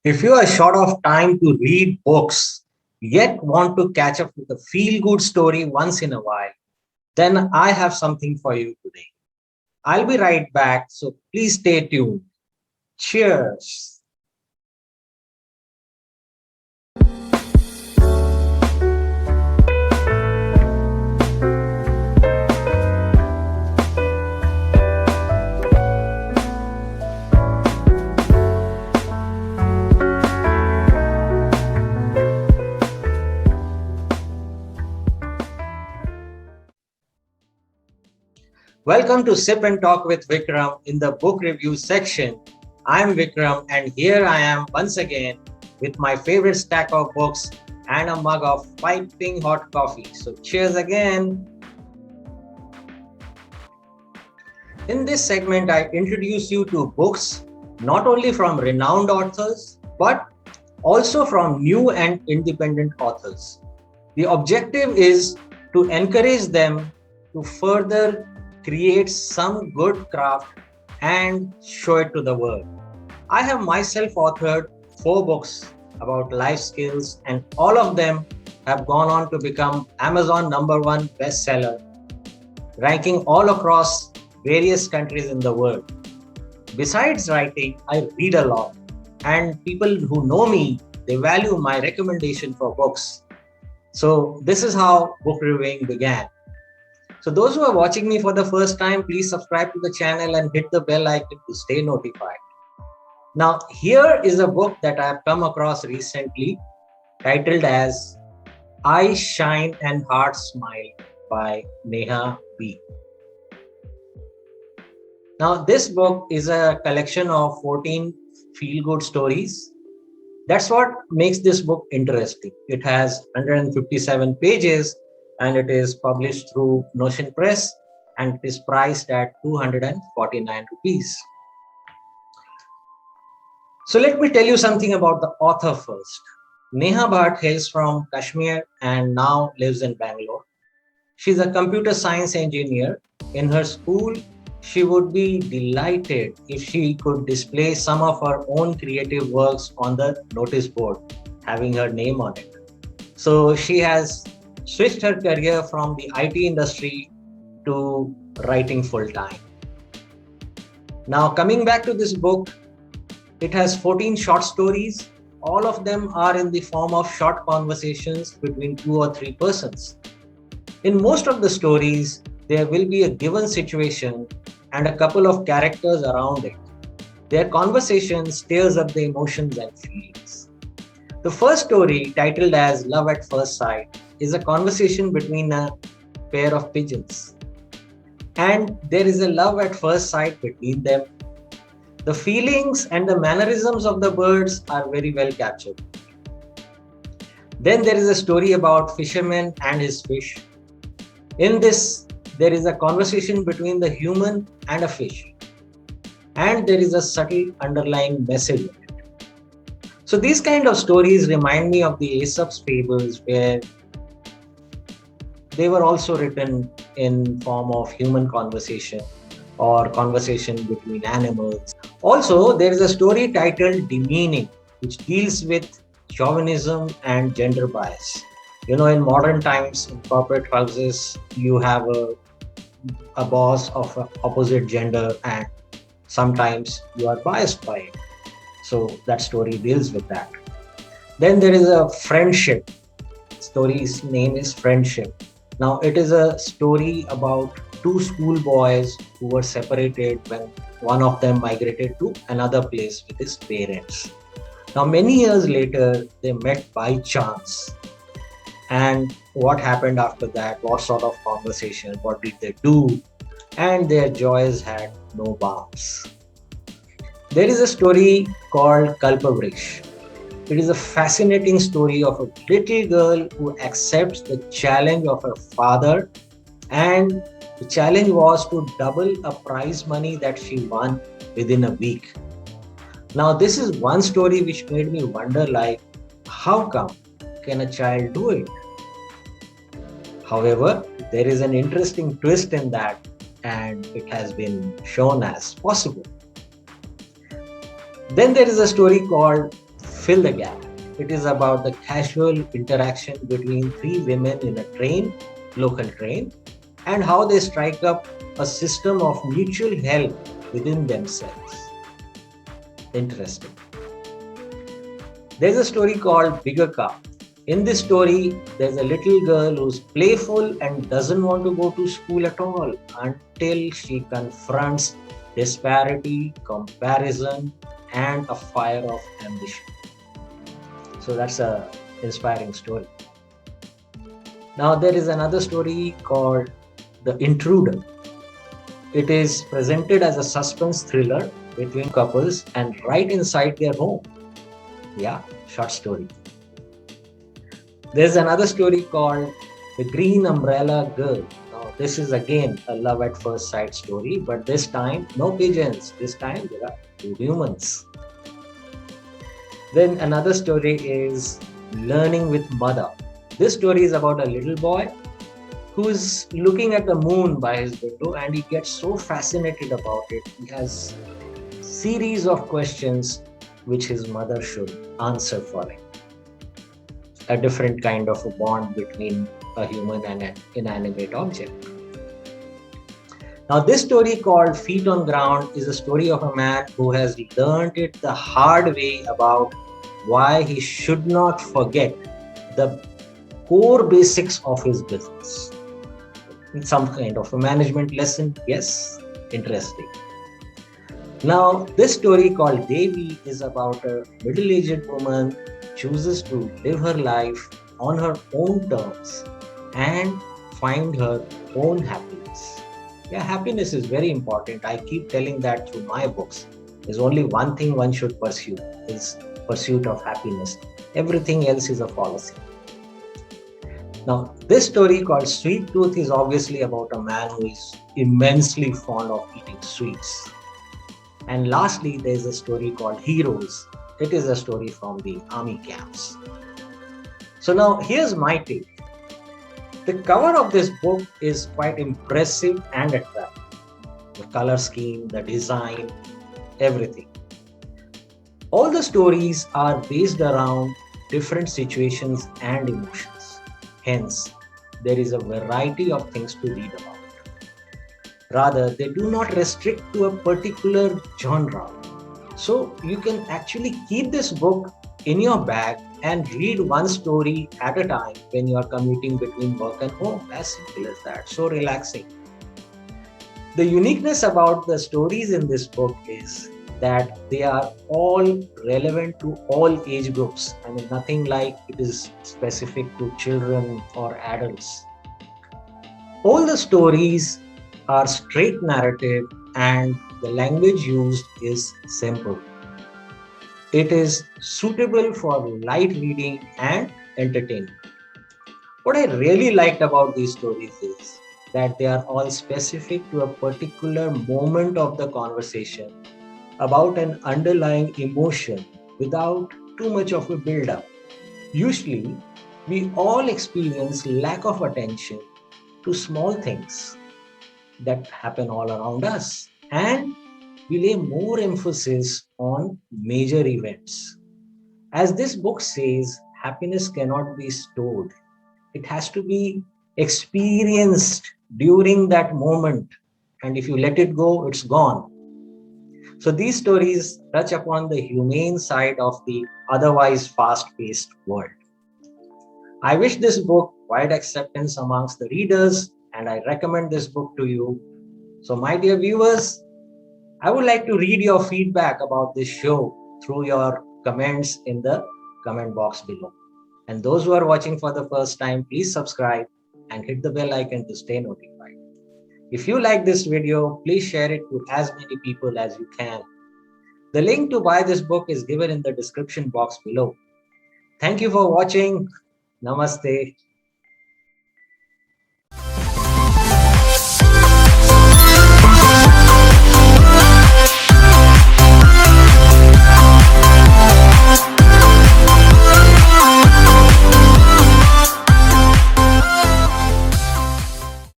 If you are short of time to read books, yet want to catch up with a feel good story once in a while, then I have something for you today. I'll be right back, so please stay tuned. Cheers. Welcome to Sip and Talk with Vikram in the book review section. I'm Vikram, and here I am once again with my favorite stack of books and a mug of piping hot coffee. So, cheers again. In this segment, I introduce you to books not only from renowned authors but also from new and independent authors. The objective is to encourage them to further create some good craft and show it to the world. I have myself authored 4 books about life skills, and all of them have gone on to become Amazon #1 bestseller, ranking all across various countries in the world. Besides writing, I read a lot, and people who know me, they value my recommendation for books. So this is how book reviewing began. So those who are watching me for the first time, please subscribe to the channel and hit the bell icon to stay notified. Now, here is a book that I have come across recently titled as I Shine and Hearts Smile by Neha B. Now, this book is a collection of 14 feel-good stories. That's what makes this book interesting. It has 157 pages and it is published through Notion Press and it is priced at 249 rupees. So let me tell you something about the author first. Neha Bhatt hails from Kashmir and now lives in Bangalore. She's a computer science engineer. In her school, she would be delighted if she could display some of her own creative works on the notice board, having her name on it. So she has switched her career from the IT industry to writing full time. Now, coming back to this book, it has 14 short stories. All of them are in the form of short conversations between 2 or 3 persons. In most of the stories, there will be a given situation and a couple of characters around it. Their conversation stirs up the emotions and feelings. The first story, titled as Love at First Sight, is a conversation between a pair of pigeons. And there is a love at first sight between them. The feelings and the mannerisms of the birds are very well captured. Then there is a story about fisherman and his fish. In this, there is a conversation between the human and a fish. And there is a subtle underlying message in it. So these kind of stories remind me of the Aesop's fables, where they were also written in form of human conversation or conversation between animals. Also, there is a story titled Demeaning, which deals with chauvinism and gender bias. In modern times, in corporate houses, you have a boss of opposite gender, and sometimes you are biased by it. So that story deals with that. Then there is a friendship. Story's name is Friendship. Now, it is a story about two schoolboys who were separated when one of them migrated to another place with his parents. Now, many years later, they met by chance. And what happened after that? What sort of conversation? What did they do? And their joys had no bounds. There is a story called Kalpavrish. It is a fascinating story of a little girl who accepts the challenge of her father, and the challenge was to double a prize money that she won within a week. Now, this is one story which made me wonder, like, how come can a child do it? However, there is an interesting twist in that, and it has been shown as possible. Then there is a story called fill the gap. It is about the casual interaction between three women in a train, local train, and how they strike up a system of mutual help within themselves. Interesting. There's a story called Bigger Car. In this story, there's a little girl who's playful and doesn't want to go to school at all until she confronts disparity, comparison, and a fire of ambition. So that's a inspiring story. Now there is another story called The Intruder. It is presented as a suspense thriller between couples and right inside their home. Yeah, short story. There's another story called The Green Umbrella Girl. Now, this is again a love at first sight story, but this time no pigeons. This time there are two humans. Then another story is Learning with Mother. This story is about a little boy who is looking at the moon by his window and he gets so fascinated about it. He has series of questions which his mother should answer for him. A different kind of a bond between a human and an inanimate object. Now, this story called Feet on Ground is a story of a man who has learned it the hard way about why he should not forget the core basics of his business. It's some kind of a management lesson. Yes, interesting. Now, this story called Devi is about a middle-aged woman chooses to live her life on her own terms and find her own happiness. Yeah, happiness is very important. I keep telling that through my books. There's only one thing one should pursue, is pursuit of happiness. Everything else is a fallacy. Now, this story called Sweet Tooth is obviously about a man who is immensely fond of eating sweets. And lastly, there's a story called Heroes. It is a story from the army camps. So now here's my take. The cover of this book is quite impressive and attractive. The color scheme, the design, everything. All the stories are based around different situations and emotions. Hence, there is a variety of things to read about. Rather, they do not restrict to a particular genre. So you can actually keep this book in your bag and read one story at a time when you are commuting between work and home. As simple as that. So relaxing. The uniqueness about the stories in this book is that they are all relevant to all age groups. I mean, nothing like it is specific to children or adults. All the stories are straight narrative and the language used is simple. It is suitable for light reading and entertainment. What I really liked about these stories is that they are all specific to a particular moment of the conversation about an underlying emotion without too much of a build-up. Usually, we all experience lack of attention to small things that happen all around us, and we lay more emphasis on major events. As this book says, happiness cannot be stored. It has to be experienced during that moment. And if you let it go, it's gone. So these stories touch upon the humane side of the otherwise fast-paced world. I wish this book wide acceptance amongst the readers, and I recommend this book to you. So my dear viewers, I would like to read your feedback about this show through your comments in the comment box below. And those who are watching for the first time, please subscribe and hit the bell icon to stay notified. If you like this video, please share it with as many people as you can. The link to buy this book is given in the description box below. Thank you for watching. Namaste.